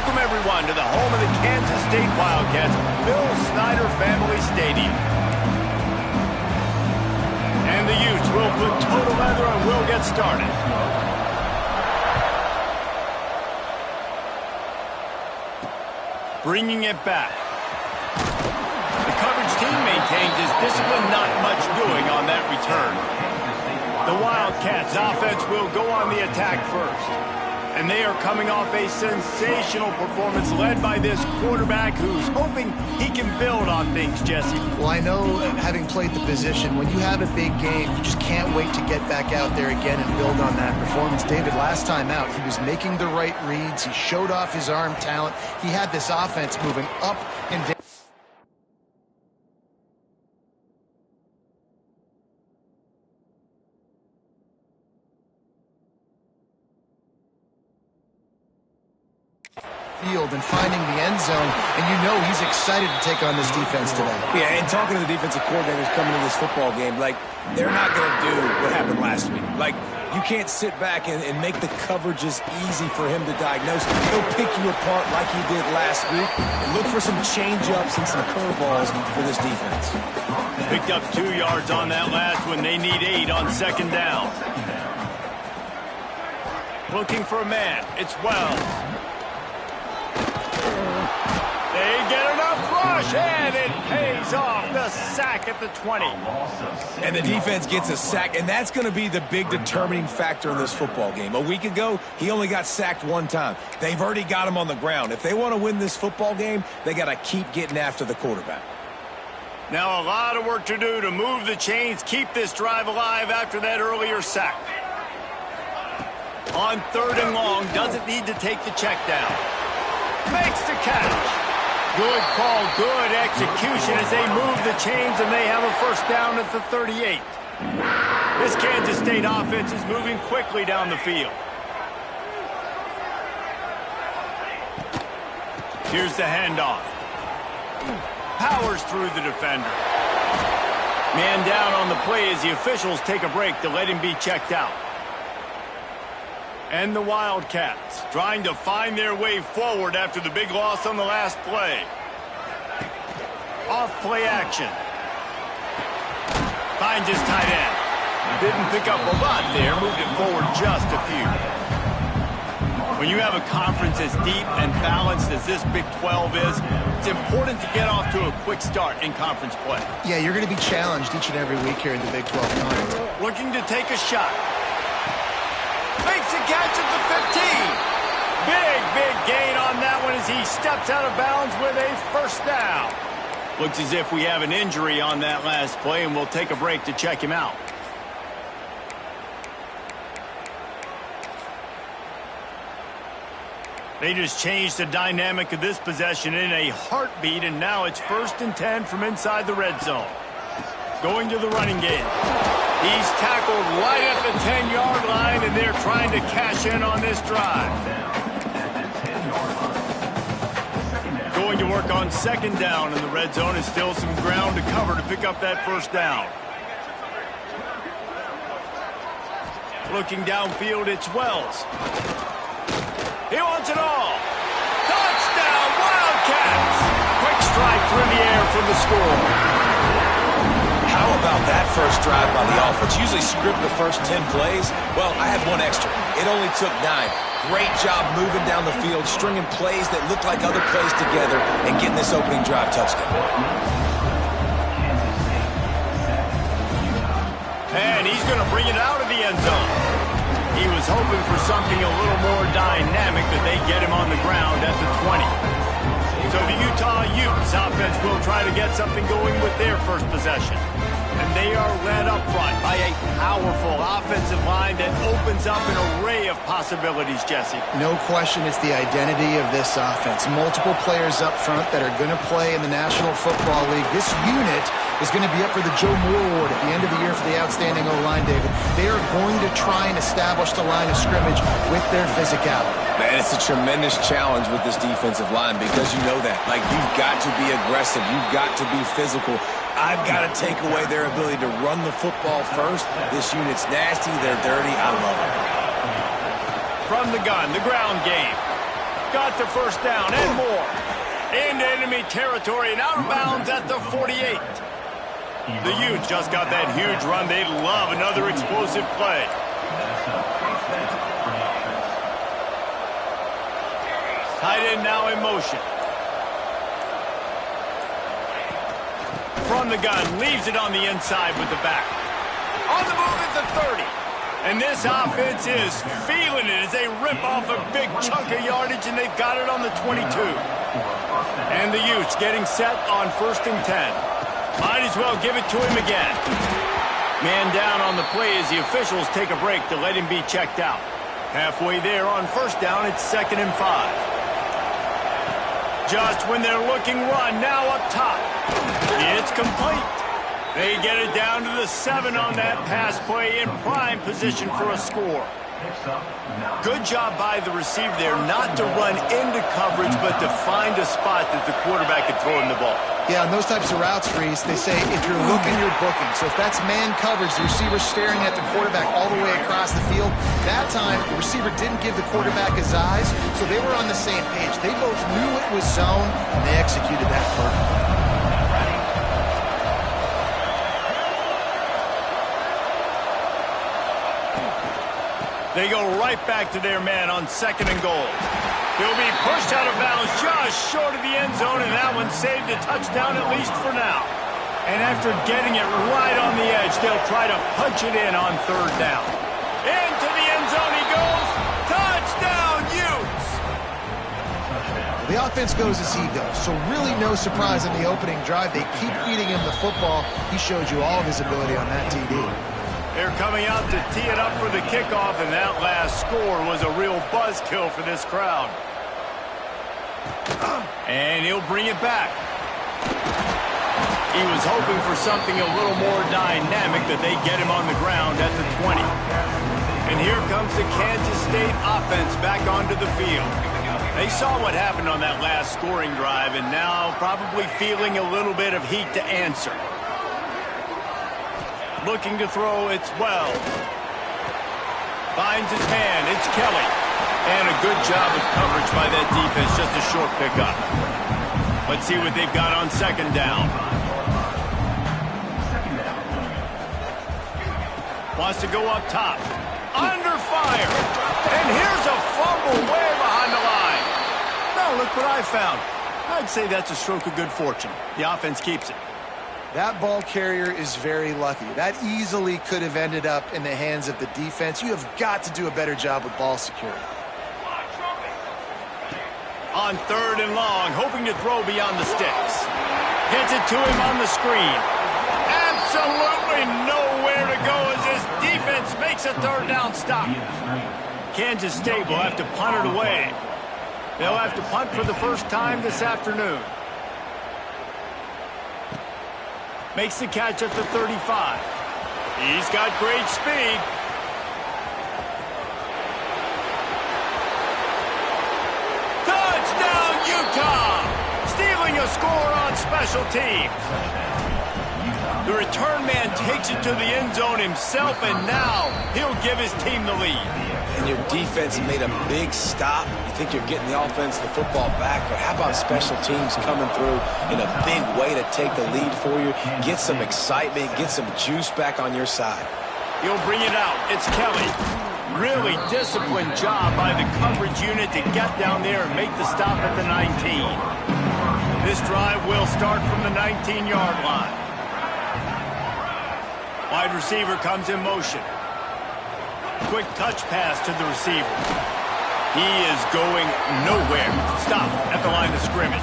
Welcome, everyone, to the home of the Kansas State Wildcats, Bill Snyder Family Stadium. And the Utes will put toe together and will get started. Bringing it back. The coverage team maintains its discipline, not much doing on that return. The Wildcats offense will go on the attack first. And they are coming off a sensational performance led by this quarterback who's hoping he can build on things, Jesse. Well, I know, having played the position, when you have a big game, you just can't wait to get back out there again and build on that performance. David, last time out, he was making the right reads. He showed off his arm talent. He had this offense moving up and down. Field and finding the end zone, and you know he's excited to take on this defense today. Yeah, and talking to the defensive coordinators coming into this football game, like, they're not going to do what happened last week. Like, you can't sit back and make the coverages easy for him to diagnose. He'll pick you apart like he did last week and look for some change-ups and some curveballs for this defense. Picked up 2 yards on that last one. They need 8 on second down. Looking for a man. It's Wells. They get enough rush, and it pays off. The sack at the 20. And the defense gets a sack, and that's going to be the big determining factor in this football game. A week ago, he only got sacked 1 time. They've already got him on the ground. If they want to win this football game, they got to keep getting after the quarterback. Now a lot of work to do to move the chains, keep this drive alive after that earlier sack. On 3rd and long, doesn't need to take the check down. Makes the catch. Good call, good execution as they move the chains, and they have a first down at the 38. This Kansas State offense is moving quickly down the field. Here's the handoff. Powers through the defender. Man down on the play as the officials take a break to let him be checked out. And the Wildcats trying to find their way forward after the big loss on the last play. Off play action. Finds his tight end. Didn't pick up a lot there, moved it forward just a few. When you have a conference as deep and balanced as this Big 12 is, it's important to get off to a quick start in conference play. Yeah, you're going to be challenged each and every week here in the Big 12 conference. Looking to take a shot. Makes a catch at the 15. Big gain on that one as he steps out of bounds with a first down. Looks as if we have an injury on that last play, and we'll take a break to check him out. They just changed the dynamic of this possession in a heartbeat, and now it's 1st and 10 from inside the red zone. Going to the running game. He's tackled right at the 10-yard line, and they're trying to cash in on this drive. Going to work on second down, and the red zone is still some ground to cover to pick up that first down. Looking downfield, it's Wells. He wants it all. Touchdown, Wildcats! Quick strike through the air for the score. How about that first drive by the offense? Usually script the first 10 plays. Well, I had 1 extra. It only took 9. Great job moving down the field, stringing plays that look like other plays together, and getting this opening drive touchdown. And he's going to bring it out of the end zone. He was hoping for something a little more dynamic, but they get him on the ground at the 20. So the Utah Utes offense will try to get something going with their first possession. And they are led up front by a powerful offensive line that opens up an array of possibilities, Jesse. No question it's the identity of this offense. Multiple players up front that are going to play in the National Football League. This unit is going to be up for the Joe Moore Award at the end of the year for the outstanding O-line, David. They are going to try and establish the line of scrimmage with their physicality. Man, it's a tremendous challenge with this defensive line because you know that. Like, you've got to be aggressive. You've got to be physical. I've got to take away their ability to run the football first. This unit's nasty. They're dirty. I love it. From the gun, the ground game. got the first down and more. Into enemy territory and out of bounds at the 48. The Utes just got that huge run. They love another explosive play. Tight end now in motion. From the gun, leaves it on the inside with the back. On the move at the 30. And this offense is feeling it as they rip off a big chunk of yardage, and they've got it on the 22. And the Utes getting set on 1st and 10. Might as well give it to him again. Man down on the play as the officials take a break to let him be checked out. Halfway there on 1st down, it's 2nd and 5. Just when they're looking run, now up top. It's complete. They get it down to the 7 on that pass play in prime position for a score. Good job by the receiver there not to run into coverage, but to find a spot that the quarterback could throw him the ball. Yeah, on those types of routes, Reese, they say if you're looking, you're booking. So if that's man coverage, the receiver's staring at the quarterback all the way across the field. That time, the receiver didn't give the quarterback his eyes, so they were on the same page. They both knew it was zone, and they executed that perfectly. They go right back to their man on 2nd and goal. He'll be pushed out of bounds just short of the end zone, and that one saved a touchdown at least for now. And after getting it right on the edge, they'll try to punch it in on 3rd down. Into the end zone he goes. Touchdown, Utes! The offense goes as he goes, so really no surprise in the opening drive. They keep feeding him the football. He showed you all of his ability on that TD. They're coming out to tee it up for the kickoff, and that last score was a real buzzkill for this crowd. And he'll bring it back. He was hoping for something a little more dynamic, that they get him on the ground at the 20. And here comes the Kansas State offense back onto the field. They saw what happened on that last scoring drive, and now probably feeling a little bit of heat to answer. Looking to throw, it's Wells. Finds his man, it's Kelly. And a good job of coverage by that defense, just a short pickup. Let's see what they've got on 2nd down. Wants to go up top. Under fire. And here's a fumble way behind the line. Now look what I found. I'd say that's a stroke of good fortune. The offense keeps it. That ball carrier is very lucky. That easily could have ended up in the hands of the defense. You have got to do a better job with ball security. On 3rd and long, hoping to throw beyond the sticks. Gets it to him on the screen. Absolutely nowhere to go as this defense makes a 3rd down stop. Kansas State will have to punt it away. They'll have to punt for the first time this afternoon. Makes the catch at the 35. He's got great speed. Touchdown, Utah! Stealing a score on special teams. The return man takes it to the end zone himself, and now he'll give his team the lead. And your defense made a big stop. You think you're getting the offense the football back, but how about special teams coming through in a big way to take the lead for you? Get some excitement, get some juice back on your side. He'll bring it out. It's Kelly. Really disciplined job by the coverage unit to get down there and make the stop at the 19. This drive will start from the 19-yard line. Wide receiver comes in motion. Quick touch pass to the receiver. He is going nowhere. Stop at the line of scrimmage.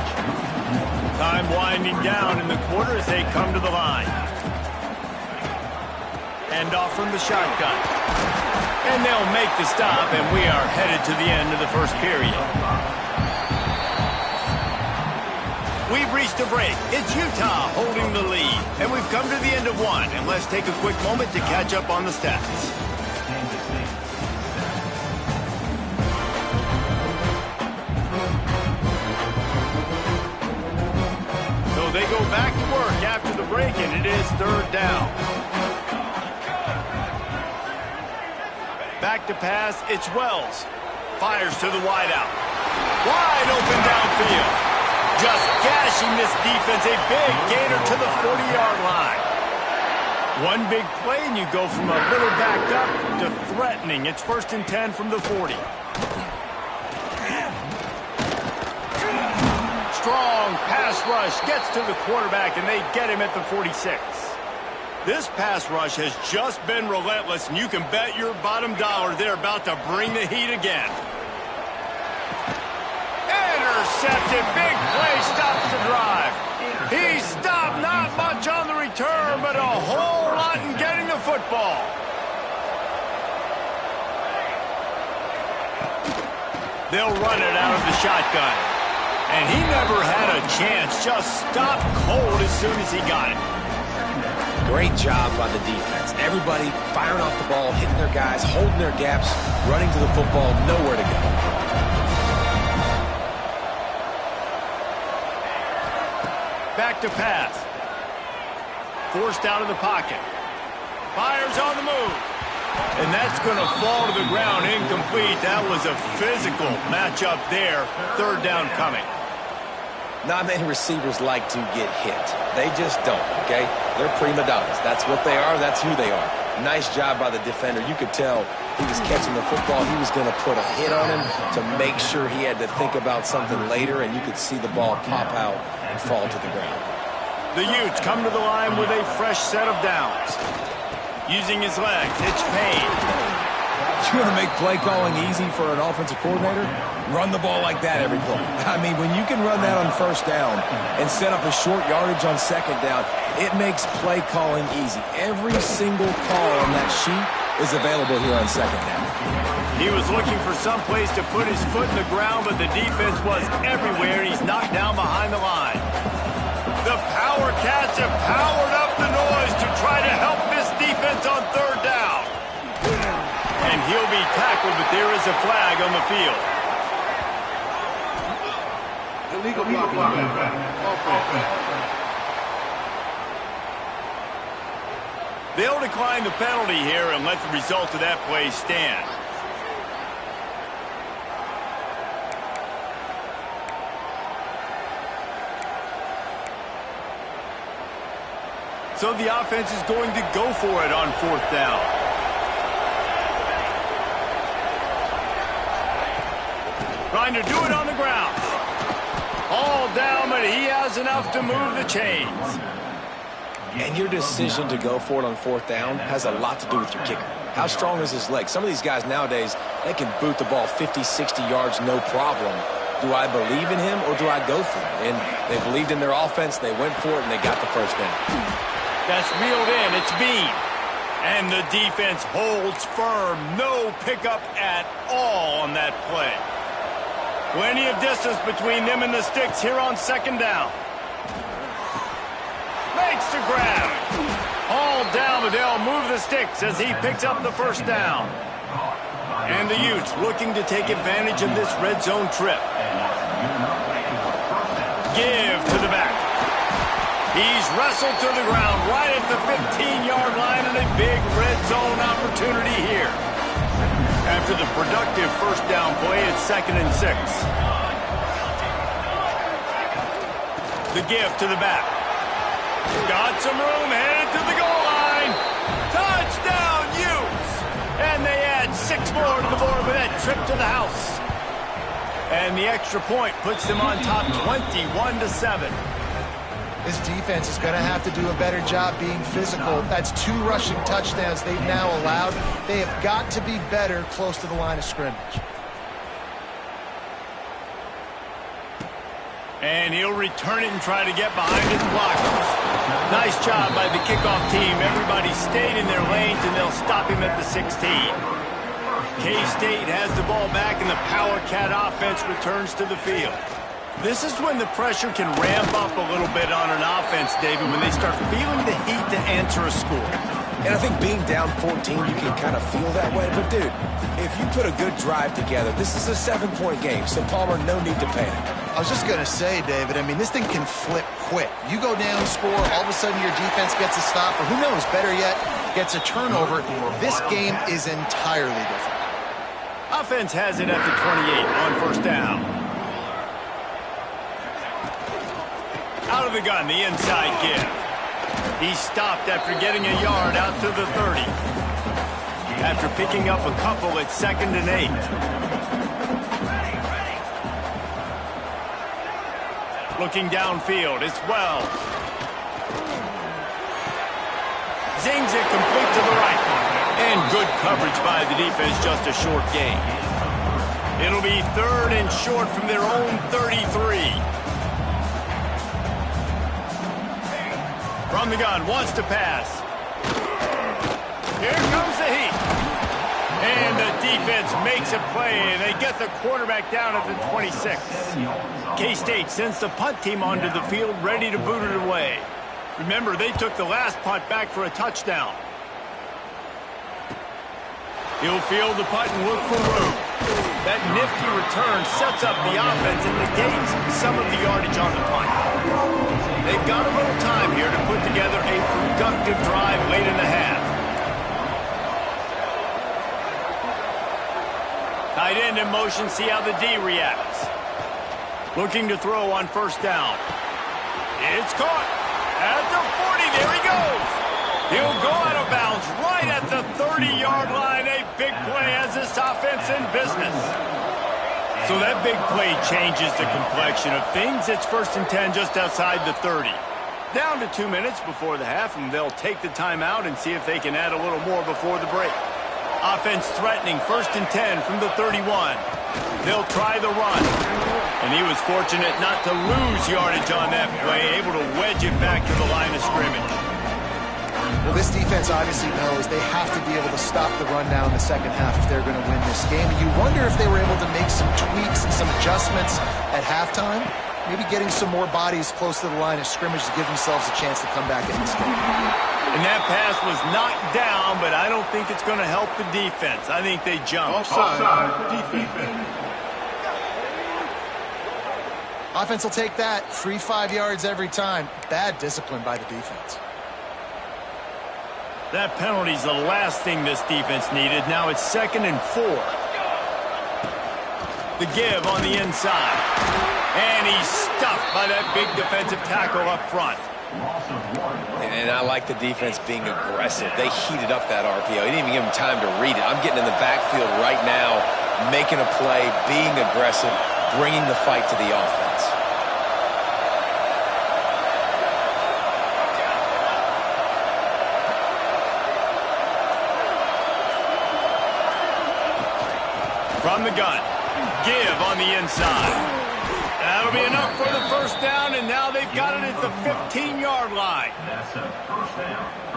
Time winding down in the quarter as they come to the line. Hand off from the shotgun. And they'll make the stop, and we are headed to the end of the first period. We've reached a break. It's Utah holding the lead. And we've come to the end of one. And let's take a quick moment to catch up on the stats. So they go back to work after the break, and it is 3rd down. Back to pass, it's Wells. Fires to the wideout. Wide open downfield. Just gashing this defense. A big gainer to the 40-yard line. One big play and you go from a little backed up to threatening. It's 1st and 10 from the 40. Strong pass rush gets to the quarterback, and they get him at the 46. This pass rush has just been relentless, and you can bet your bottom dollar they're about to bring the heat again. Intercepted. Big play stops the drive. He stopped, not much on the return, but a whole lot in getting the football. They'll run it out of the shotgun. And he never had a chance. Just stopped cold as soon as he got it. Great job by the defense. Everybody firing off the ball, hitting their guys, holding their gaps, running to the football, nowhere to go. Back to pass. Forced out of the pocket. Fires on the move. And that's going to fall to the ground incomplete. That was a physical matchup there. 3rd down coming. Not many receivers like to get hit. They just don't, okay? They're prima donnas. That's what they are. That's who they are. Nice job by the defender. You could tell he was catching the football. He was going to put a hit on him to make sure he had to think about something later, and you could see the ball pop out and fall to the ground. The Utes come to the line with a fresh set of downs. Using his legs, it's Payne. You want to make play calling easy for an offensive coordinator? Run the ball like that every play. I mean, when you can run that on 1st down and set up a short yardage on 2nd down, it makes play calling easy. Every single call on that sheet is available here on 2nd down. He was looking for some place to put his foot in the ground, but the defense was everywhere. He's knocked down behind the line. The Power Cats have powered up the noise to try to help this defense on 3rd down. And he'll be tackled, but there is a flag on the field. Illegal blocking. They'll decline the penalty here and let the result of that play stand. So the offense is going to go for it on 4th down. Trying to do it on the ground. All down, but he has enough to move the chains. And your decision to go for it on 4th down has a lot to do with your kicker. How strong is his leg? Some of these guys nowadays, they can boot the ball 50, 60 yards, no problem. Do I believe in him or do I go for it? And they believed in their offense, they went for it, and they got the 1st down. That's reeled in. It's Bean. And the defense holds firm. No pickup at all on that play. Plenty of distance between them and the sticks here on 2nd down. Makes the grab. All down, but they'll move the sticks as he picks up the 1st down. And the Utes looking to take advantage of this red zone trip. Give to the back. He's wrestled to the ground right at the 15-yard line, and a big red zone opportunity here. After the productive 1st down play, it's 2nd and 6. The give to the back. Got some room, headed to the goal line. Touchdown, Utes! And they add 6 more to the board with that trip to the house. And the extra point puts them on top 21-7. This defense is going to have to do a better job being physical. That's 2 rushing touchdowns they've now allowed. They have got to be better close to the line of scrimmage. And he'll return it and try to get behind his blockers. Nice job by the kickoff team. Everybody stayed in their lanes, and they'll stop him at the 16. K-State has the ball back, and the Power Cat offense returns to the field. This is when the pressure can ramp up a little bit on an offense, David, when they start feeling the heat to answer a score. And I think being down 14, you can kind of feel that way. But, dude, if you put a good drive together, this is a 7-point game, so, Palmer, no need to panic. I was just going to say, David, I mean, this thing can flip quick. You go down, score, all of a sudden your defense gets a stop, or who knows, better yet, gets a turnover. This game is entirely different. Offense has it at the 28 on 1st down. Out of the gun, the inside give. He stopped after getting a yard out to the 30. After picking up a couple at 2nd and 8. Looking downfield, it's Wells. Zings it complete to the right. And good coverage by the defense, just a short gain. It'll be 3rd and short from their own 33. From the gun, wants to pass. Here comes the heat. And the defense makes a play, and they get the quarterback down at the 26. K-State sends the punt team onto the field, ready to boot it away. Remember, they took the last punt back for a touchdown. He'll field the punt and look for room. That nifty return sets up the offense and negates some of the yardage on the punt. They've got a little time here to put together a productive drive late in the half. Tight end in motion, see how the D reacts. Looking to throw on 1st down. It's caught. At the 40, there he goes. He'll go out of bounds right at the 30-yard line. A big play as this offense in business. So that big play changes the complexion of things. It's 1st and 10 just outside the 30. Down to 2 minutes before the half, and they'll take the timeout and see if they can add a little more before the break. Offense threatening, 1st and 10 from the 31. They'll try the run. And he was fortunate not to lose yardage on that play, able to wedge it back to the line of scrimmage. Well, this defense obviously knows they have to be able to stop the run now in the 2nd half if they're going to win this game. And you wonder if they were able to make some tweaks and some adjustments at halftime, maybe getting some more bodies close to the line of scrimmage to give themselves a chance to come back in this game. And that pass was knocked down, but I don't think it's going to help the defense. I think they jumped. Offside, defense. Offense will take that. Free 5 yards every time. Bad discipline by the defense. That penalty's the last thing this defense needed. Now it's 2nd and 4. The give on the inside. And he's stuffed by that big defensive tackle up front. And I like the defense being aggressive. They heated up that RPO. He didn't even give him time to read it. I'm getting in the backfield right now, making a play, being aggressive, bringing the fight to the offense. From the gun, give on the inside. That'll be enough for the 1st down, and now they've got it at the 15-yard line.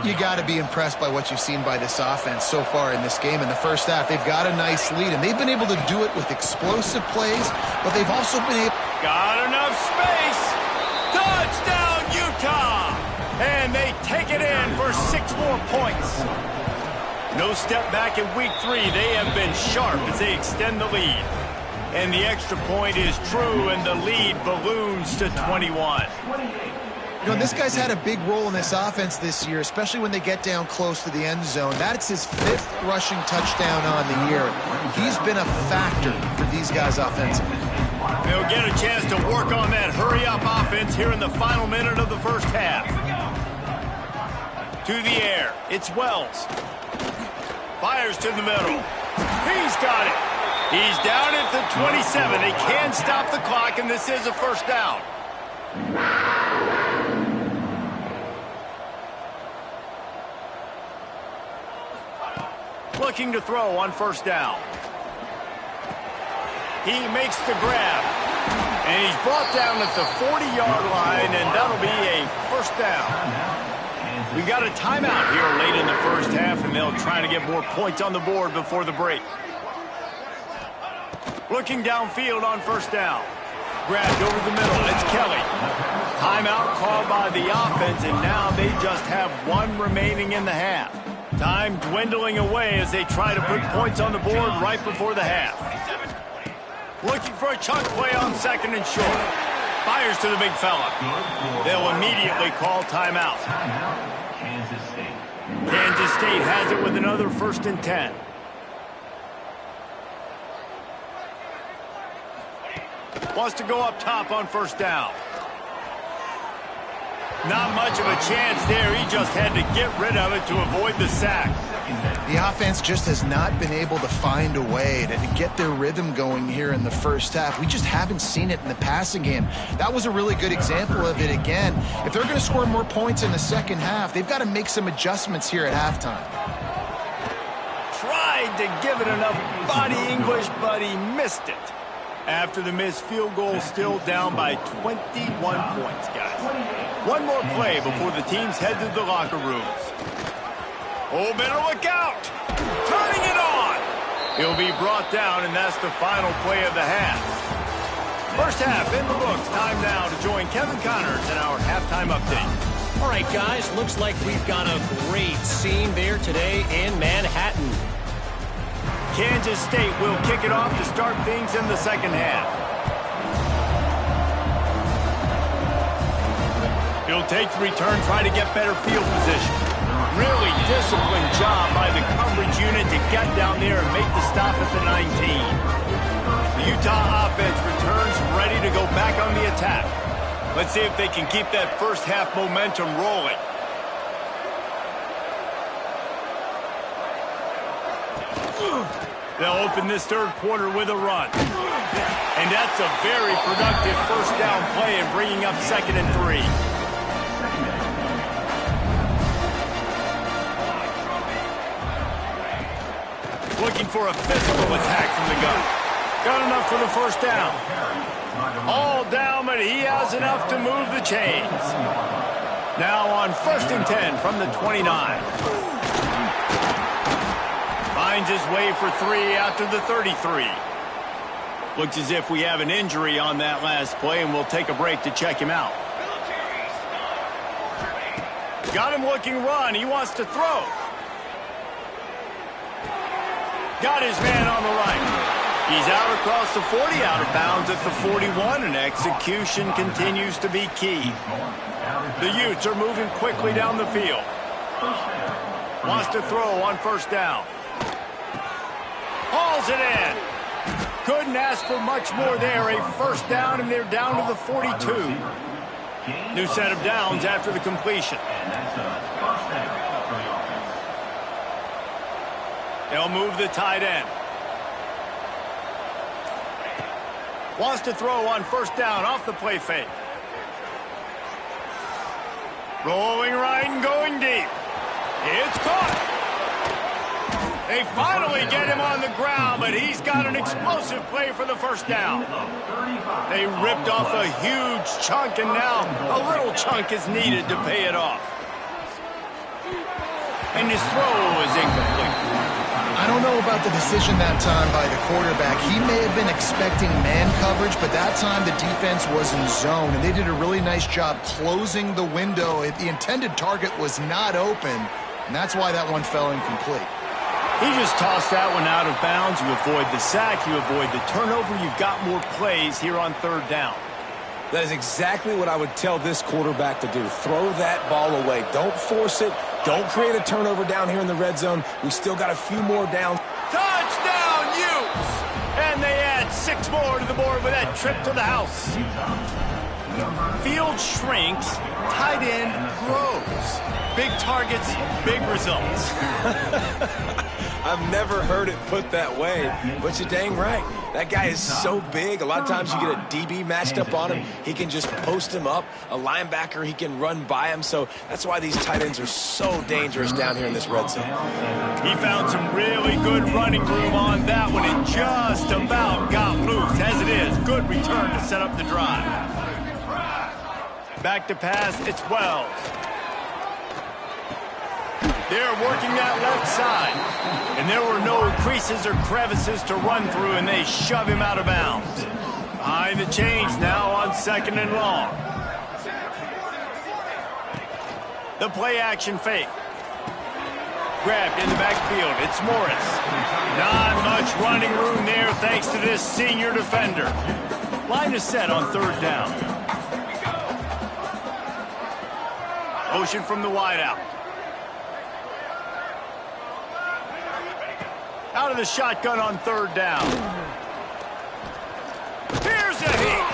You got to be impressed by what you've seen by this offense so far in this game. In the 1st half, they've got a nice lead, and they've been able to do it with explosive plays, but they've also been able... Got enough space. Touchdown, Utah! And they take it in for 6 more points. No step back in week 3. They have been sharp as they extend the lead. And the extra point is true, and the lead balloons to 21. You know, this guy's had a big role in this offense this year, especially when they get down close to the end zone. That's his 5th rushing touchdown on the year. He's been a factor for these guys offensively. They'll get a chance to work on that hurry-up offense here in the final minute of the 1st half. To the air, it's Wells. Fires to the middle. He's got it. He's down at the 27. They can stop the clock, and this is a 1st down. Looking to throw on 1st down. He makes the grab. And he's brought down at the 40-yard line, and that'll be a 1st down. We've got a timeout here late in the 1st half, and they'll try to get more points on the board before the break. Looking downfield on 1st down. Grabbed over the middle. It's Kelly. Timeout called by the offense, and now they just have 1 remaining in the half. Time dwindling away as they try to put points on the board right before the half. Looking for a chunk play on 2nd and short. Fires to the big fella. They'll immediately call timeout. Kansas State has it with another 1st and 10. Wants to go up top on 1st down. Not much of a chance there. He just had to get rid of it to avoid the sack. The offense just has not been able to find a way to get their rhythm going here in the first half. We just haven't seen it in the passing game. That was a really good example of it again. If they're going to score more points in the second half, they've got to make some adjustments here at halftime. Tried to give it enough body English, but he missed it. After the missed field goal, still down by 21 points, guys. One more play before the teams head to the locker rooms. Oh, better look out! Turning it on! He'll be brought down, and that's the final play of the half. First half in the books. Time now to join Kevin Connors in our halftime update. All right, guys, looks like we've got a great scene there today in Manhattan. Kansas State will kick it off to start things in the second half. He'll take the return, try to get better field position. Really disciplined job by the coverage unit to get down there and make the stop at the 19. The Utah offense returns ready to go back on the attack. Let's see if they can keep that first half momentum rolling. They'll open this third quarter with a run. And that's a very productive first down play and bringing up 2nd and 3. Looking for a physical attack from the gun. Got enough for the first down. All down, but he has enough to move the chains. Now on 1st and 10 from the 29. Finds his way for 3 after the 33. Looks as if we have an injury on that last play, and we'll take a break to check him out. Got him looking run. He wants to throw. Got his man on the right. He's out across the 40, out of bounds at the 41, and execution continues to be key. The Utes are moving quickly down the field. Wants to throw on 1st down. Hauls it in. Couldn't ask for much more there. A 1st down, and they're down to the 42. New set of downs after the completion. They'll move the tight end. Wants to throw on 1st down off the play fake. Rolling right and going deep. It's caught. They finally get him on the ground, but he's got an explosive play for the 1st down. They ripped off a huge chunk, and now a little chunk is needed to pay it off. And his throw is incomplete. I don't know about the decision that time by the quarterback. He may have been expecting man coverage, but that time the defense was in zone, and they did a really nice job closing the window. The intended target was not open, and that's why that one fell incomplete. He just tossed that one out of bounds. You avoid the sack, you avoid the turnover. You've got more plays here on 3rd down. That is exactly what I would tell this quarterback to do. Throw that ball away. Don't force it. Don't create a turnover down here in the red zone. We still got a few more downs. Touchdown, Utes! And they add 6 more to the board with that trip to the house. Field shrinks, tight end grows. Big targets, big results. I've never heard it put that way, but you're dang right. That guy is so big. A lot of times you get a DB matched up on him. He can just post him up. A linebacker, he can run by him. So that's why these tight ends are so dangerous down here in this red zone. He found some really good running room on that one. It just about got loose. As it is, good return to set up the drive. Back to pass, it's Wells. They're working that left side. And there were no creases or crevices to run through, and they shove him out of bounds. Behind the chains now on 2nd and long. The play action fake. Grabbed in the backfield. It's Morris. Not much running room there thanks to this senior defender. Line is set on 3rd down. Motion from the wideout. Out of the shotgun on 3rd down. Here's a hit.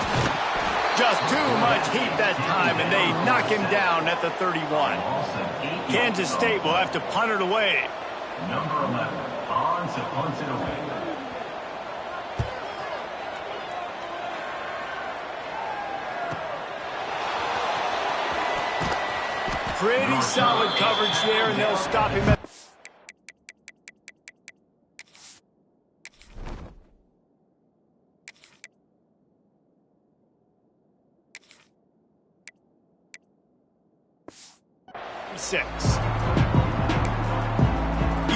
Just too much heat that time, and they knock him down at the 31. Kansas State will have to punt it away. Number 11, on to punt it away. Pretty solid coverage there, and they'll stop him at 6.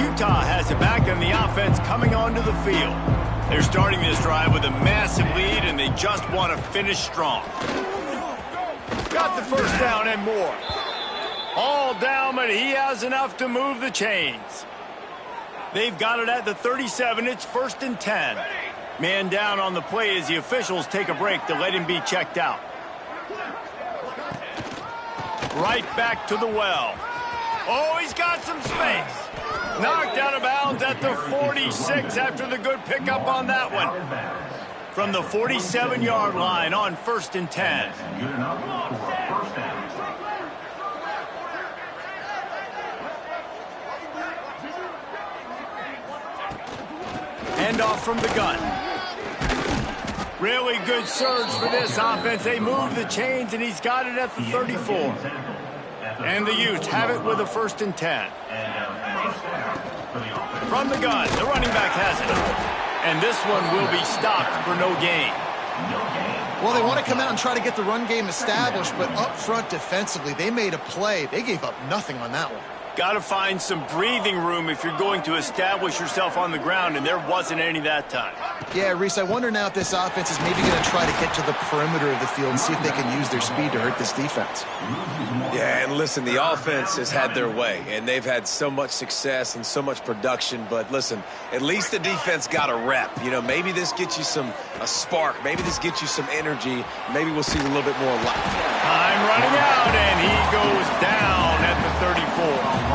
Utah has it back, and the offense coming onto the field. They're starting this drive with a massive lead, and they just want to finish strong. Got the first down and more. All down, but he has enough to move the chains. They've got it at the 37. It's 1st and 10. Man down on the play as the officials take a break to let him be checked out. Right back to the well. Oh, he's got some space. Knocked out of bounds at the 46 after the good pickup on that one. From the 47-yard line on 1st and 10. Good enough for a first down. Hand off from the gun. Really good surge for this offense. They move the chains, and he's got it at the 34. And the Utes have it with a 1st and 10. From the gun, the running back has it. And this one will be stopped for no gain. Well, they want to come out and try to get the run game established, but up front defensively, they made a play. They gave up nothing on that one. Got to find some breathing room if you're going to establish yourself on the ground, and there wasn't any that time. Yeah, Reese, I wonder now if this offense is maybe going to try to get to the perimeter of the field and see if they can use their speed to hurt this defense. Yeah, and listen, the offense has had their way, and they've had so much success and so much production. But listen, at least the defense got a rep. You know, maybe this gets you a spark. Maybe this gets you some energy. Maybe we'll see a little bit more life. Time running out, and he goes down at the 34.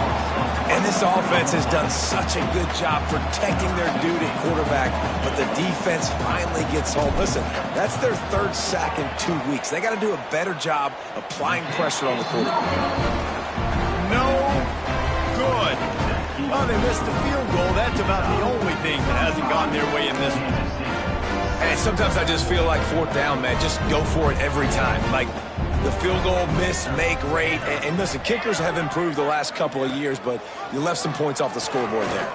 And this offense has done such a good job protecting their dude at quarterback, but the defense finally gets home. Listen, that's their 3rd sack in 2 weeks. They got to do a better job applying pressure on the quarterback. No good. Well, they missed the field goal. That's about the only thing that hasn't gone their way in this one. And sometimes I just feel like 4th down, man. Just go for it every time. Like, the field goal miss, make rate. And listen, kickers have improved the last couple of years, but you left some points off the scoreboard there.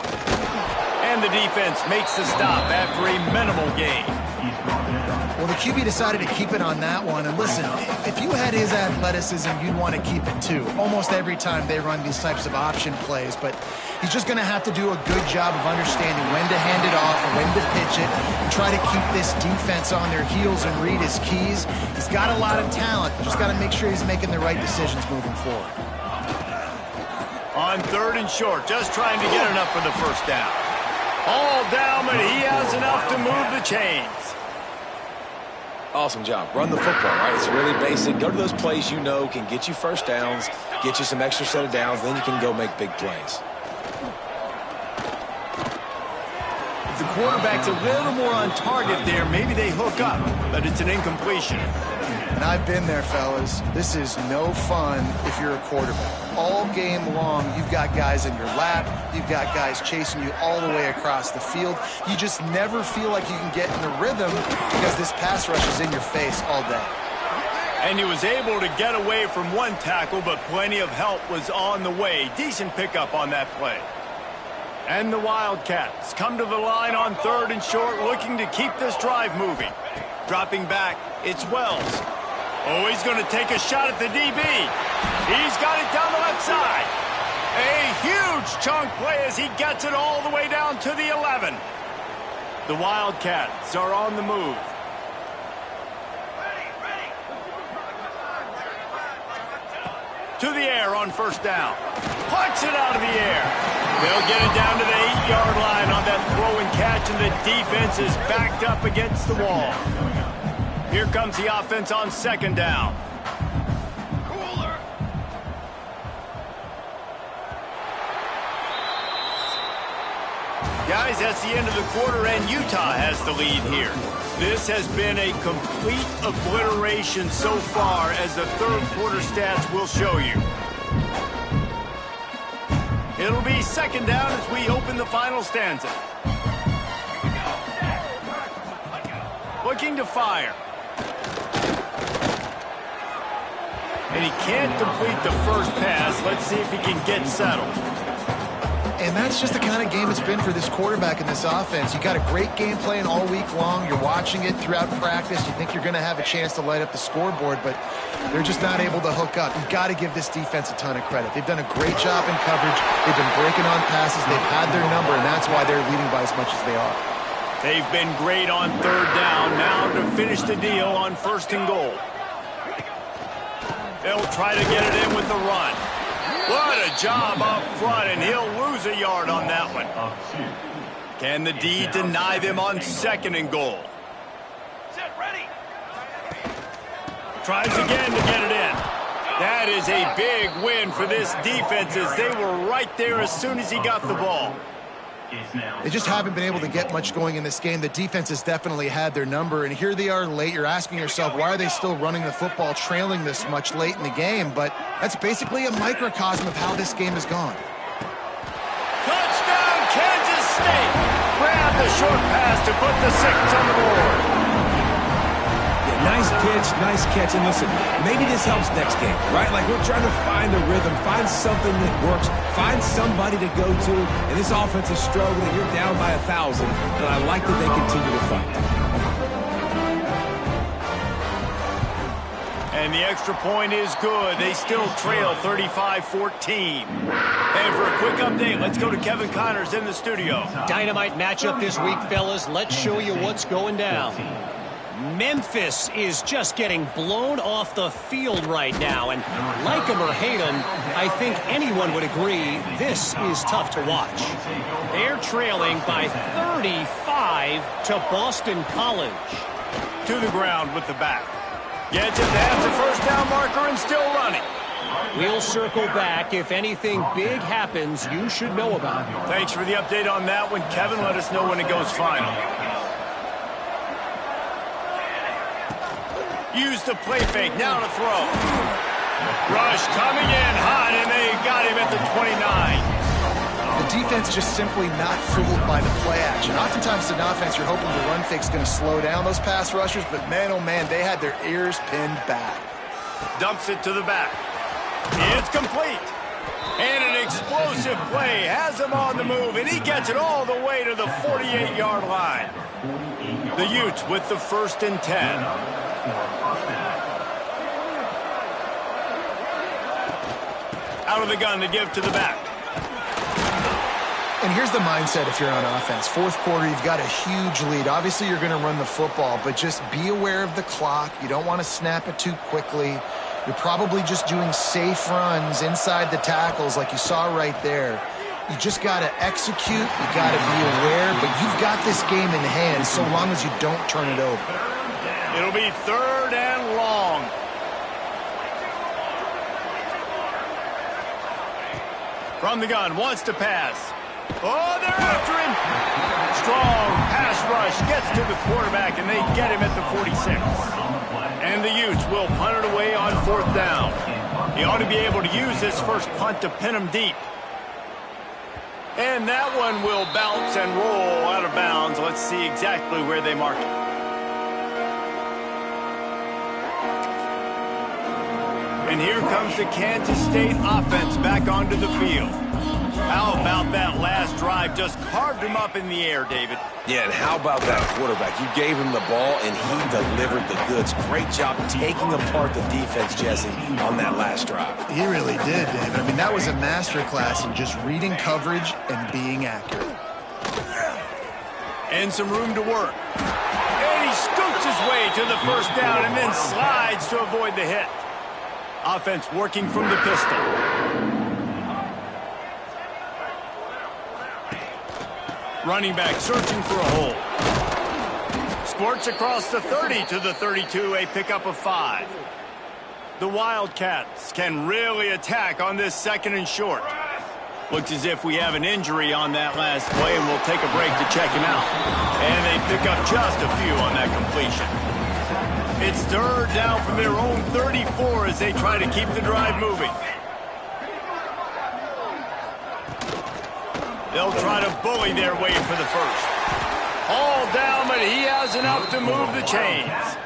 And the defense makes the stop after a minimal gain. Well, the QB decided to keep it on that one. And listen, if you had his athleticism, you'd want to keep it too. Almost every time they run these types of option plays. But he's just going to have to do a good job of understanding when to hand it off and when to pitch it and try to keep this defense on their heels and read his keys. He's got a lot of talent. Just got to make sure he's making the right decisions moving forward. On 3rd and short, just trying to get enough for the first down. All down, but he has enough to move the chains. Awesome job. Run the football, right? It's really basic. Go to those plays you know can get you first downs, get you some extra set of downs, then you can go make big plays. If the quarterback's a little more on target there, maybe they hook up, but it's an incompletion. And I've been there, fellas. This is no fun if you're a quarterback. All game long, you've got guys in your lap. You've got guys chasing you all the way across the field. You just never feel like you can get in the rhythm because this pass rush is in your face all day. And he was able to get away from one tackle, but plenty of help was on the way. Decent pickup on that play. And the Wildcats come to the line on 3rd and short, looking to keep this drive moving. Dropping back, it's Wells. Oh, he's going to take a shot at the DB. He's got it down the left side. A huge chunk play as he gets it all the way down to the 11. The Wildcats are on the move. To the air on 1st down. Punts it out of the air. They'll get it down to the 8-yard line on that throw and catch, and the defense is backed up against the wall. Here comes the offense on 2nd down. Guys, that's the end of the quarter, and Utah has the lead here. This has been a complete obliteration so far, as the third quarter stats will show you. It'll be second down as we open the final stanza. Looking to fire. And he can't complete the first pass. Let's see if he can get settled. And that's just the kind of game it's been for this quarterback in this offense. You got a great game plan all week long. You're watching it throughout practice. You think you're going to have a chance to light up the scoreboard, but they're just not able to hook up. You've got to give this defense a ton of credit. They've done a great job in coverage. They've been breaking on passes. They've had their number, and that's why they're leading by as much as they are. They've been great on third down. Now to finish the deal on first and goal. They'll try to get it in with the run. What a job up front, and he'll lose a yard on that one. Can the D deny them on second and goal? Tries again to get it in. That is a big win for this defense, as they were right there as soon as he got the ball. They just haven't been able to get much going in this game. The defense has definitely had their number, and here they are late. You're asking yourself, why are they still running the football, trailing this much late in the game? But that's basically a microcosm of how this game has gone. Touchdown, Kansas State! Grab the short pass to put the 6 on the board. Nice pitch, nice catch, and listen, maybe this helps next game, right? Like, we're trying to find a rhythm, find something that works, find somebody to go to, and this offense is struggling. You're down by 1,000, and I like that they continue to fight. And the extra point is good. They still trail 35-14. And for a quick update, let's go to Kevin Connors in the studio. Dynamite matchup this week, fellas. Let's show you what's going down. Memphis is just getting blown off the field right now, and like him or hate him, I think anyone would agree this is tough to watch. They're trailing by 35 to Boston College. To the ground with the back. Gets it, that's a first down marker and still running. We'll circle back. If anything big happens, you should know about it. Thanks for the update on that one, Kevin. Let us know when it goes final. Use the play fake, now to throw. Rush coming in hot, and they got him at the 29. The defense just simply not fooled by the play action. Oftentimes in offense, you're hoping the run fake's going to slow down those pass rushers, but man, oh man, they had their ears pinned back. Dumps it to the back. It's complete. And an explosive play has him on the move, and he gets it all the way to the 48-yard line. The Utes with the 1st and 10. Out of the gun to give to the back. And here's the mindset if you're on offense. Fourth quarter, you've got a huge lead. Obviously, you're going to run the football, but just be aware of the clock. You don't want to snap it too quickly. You're probably just doing safe runs inside the tackles like you saw right there. You just got to execute. You got to be aware, but you've got this game in hand so long as you don't turn it over. It'll be 3rd and long. From the gun, wants to pass. Oh, they're after him. Strong pass rush gets to the quarterback, and they get him at the 46. And the Utes will punt it away on 4th down. He ought to be able to use this first punt to pin him deep. And that one will bounce and roll out of bounds. Let's see exactly where they mark it. And here comes the Kansas State offense back onto the field. How about that last drive? Just carved him up in the air, David. Yeah, and how about that quarterback? You gave him the ball, and he delivered the goods. Great job taking apart the defense, Jesse, on that last drive. He really did, David. I mean, that was a masterclass in just reading coverage and being accurate. And some room to work. And he scoots his way to the first down and then slides to avoid the hit. Offense working from the pistol. Running back searching for a hole. Squirts across the 30 to the 32, a pickup of 5. The Wildcats can really attack on this 2nd and short. Looks as if we have an injury on that last play, and we'll take a break to check him out. And they pick up just a few on that completion. It's third down from their own 34 as they try to keep the drive moving. They'll try to bully their way for the first. All down, but he has enough to move the chains.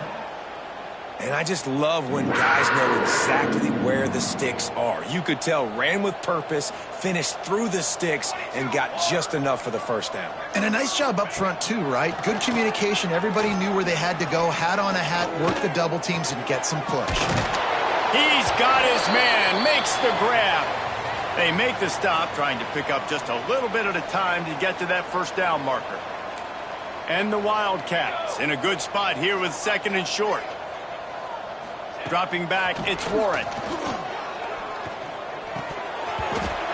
And I just love when guys know exactly where the sticks are. You could tell ran with purpose, finished through the sticks, and got just enough for the first down. And a nice job up front, too, right? Good communication. Everybody knew where they had to go. Hat on a hat, work the double teams, and get some push. He's got his man, makes the grab. They make the stop, trying to pick up just a little bit at a time to get to that first down marker. And the Wildcats in a good spot here with second and short. Dropping back, it's Warren.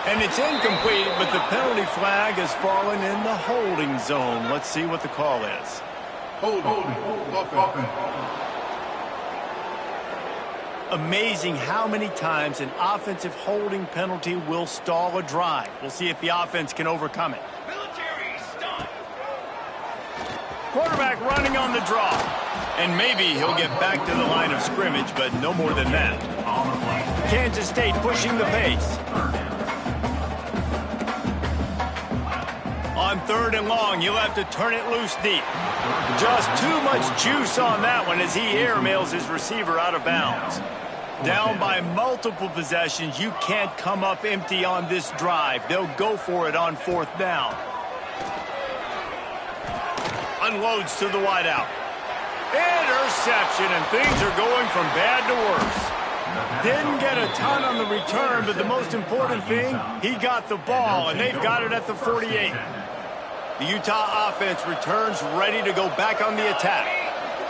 And it's incomplete, but the penalty flag has fallen in the holding zone. Let's see what the call is. Amazing how many times an offensive holding penalty will stall a drive. We'll see if the offense can overcome it. Quarterback running on the draw. And maybe he'll get back to the line of scrimmage, but no more than that. Kansas State pushing the pace. On third and long, you'll have to turn it loose deep. Just too much juice on that one as he airmails his receiver out of bounds. Down by multiple possessions, you can't come up empty on this drive. They'll go for it on fourth down. Unloads to the wideout. Interception, and things are going from bad to worse. Didn't get a ton on the return, but the most important thing, he got the ball, and they've got it at the 48. The Utah offense returns ready to go back on the attack.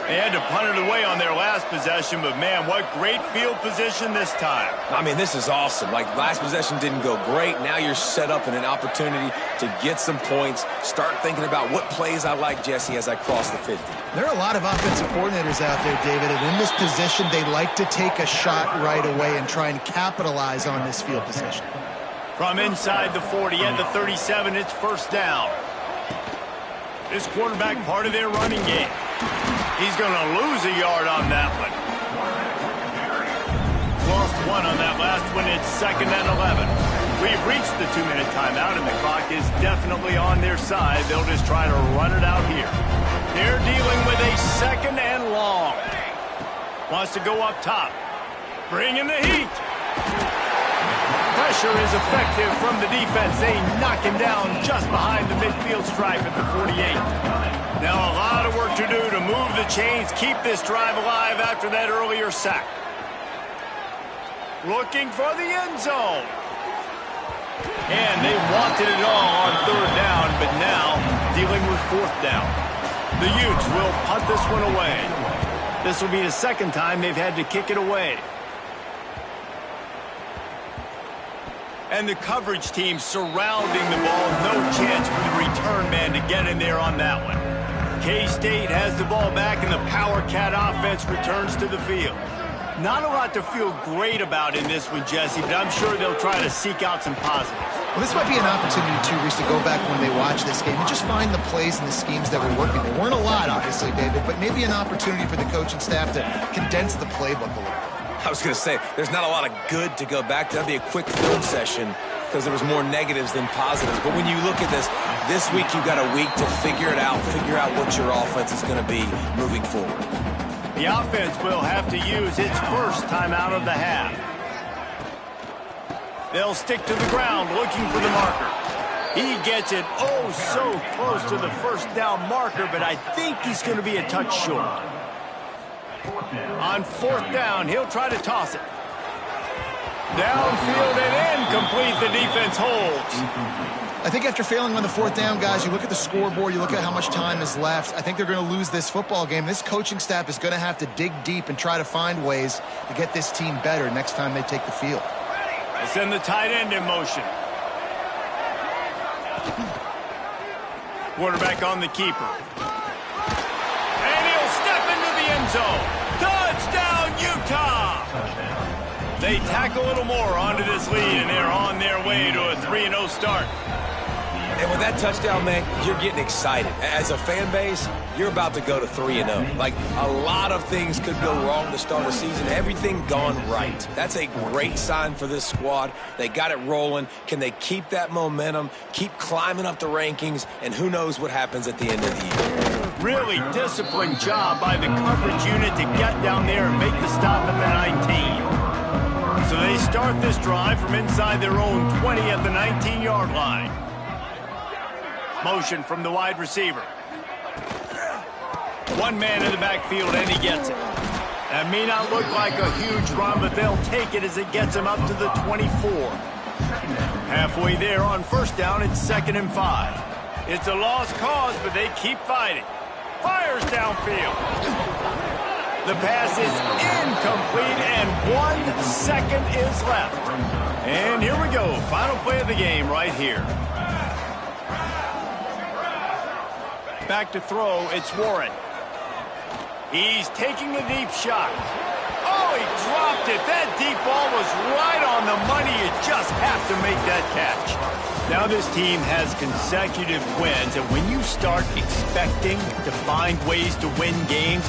They had to punt it away on their last possession, but man, what great field position this time. I mean, this is awesome. Like, last possession didn't go great. Now you're set up in an opportunity to get some points. Start thinking about what plays I like, Jesse, as I cross the 50. There are a lot of offensive coordinators out there, David, and in this position, they like to take a shot right away and try and capitalize on this field position. From inside the 40 at the 37, it's first down. This quarterback part of their running game. He's going to lose a yard on that one. Lost one on that last one. It's second and 11. We've reached the 2-minute timeout, and the clock is definitely on their side. They'll just try to run it out here. They're dealing with a second and long. Wants to go up top. Bring in the heat. Pressure is effective from the defense. They knock him down just behind the midfield stripe at the 48. Now a lot of work to do to move the chains, keep this drive alive after that earlier sack. Looking for the end zone. And they wanted it all on third down, but now dealing with fourth down. The Utes will punt this one away. This will be the second time they've had to kick it away. And the coverage team surrounding the ball. No chance for the return man to get in there on that one. K-State has the ball back, and the Power Cat offense returns to the field. Not a lot to feel great about in this one, Jesse, but I'm sure they'll try to seek out some positives. Well, this might be an opportunity, too, Reese, to go back when they watch this game and just find the plays and the schemes that were working. There weren't a lot, obviously, David, but maybe an opportunity for the coaching staff to condense the playbook a little bit. I was going to say, there's not a lot of good to go back to. That'd be a quick film session because there was more negatives than positives. But when you look at this week you've got a week to figure it out, figure out what your offense is going to be moving forward. The offense will have to use its first time out of the half. They'll stick to the ground looking for the marker. He gets it oh so close to the first down marker, but I think he's going to be a touch short. On fourth down, he'll try to toss it. Downfield and incomplete. The defense holds. I think after failing on the fourth down, guys, you look at the scoreboard, you look at how much time is left. I think they're going to lose this football game. This coaching staff is going to have to dig deep and try to find ways to get this team better next time they take the field. They send the tight end in motion. Quarterback on the keeper. And he'll step into the end zone. Touchdown, Utah! They tack a little more onto this lead, and they're on their way to a 3-0 start. And with that touchdown, man, you're getting excited. As a fan base, you're about to go to 3-0. Like, a lot of things could go wrong to start a season. Everything gone right. That's a great sign for this squad. They got it rolling. Can they keep that momentum, keep climbing up the rankings, and who knows what happens at the end of the year. Really disciplined job by the coverage unit to get down there and make the stop at the 19. So they start this drive from inside their own 20 at the 19-yard line. Motion from the wide receiver. One man in the backfield, and he gets it. That may not look like a huge run, but they'll take it as it gets him up to the 24. Halfway there on first down, it's 2nd and 5. It's a lost cause, but they keep fighting. Fires downfield. The pass is incomplete, and 1 second is left. And here we go. Final play of the game right here. Back to throw, it's Warren. He's taking a deep shot. Oh, he dropped it. That deep ball was right on the money. You just have to make that catch. Now this team has consecutive wins, and when you start expecting to find ways to win games,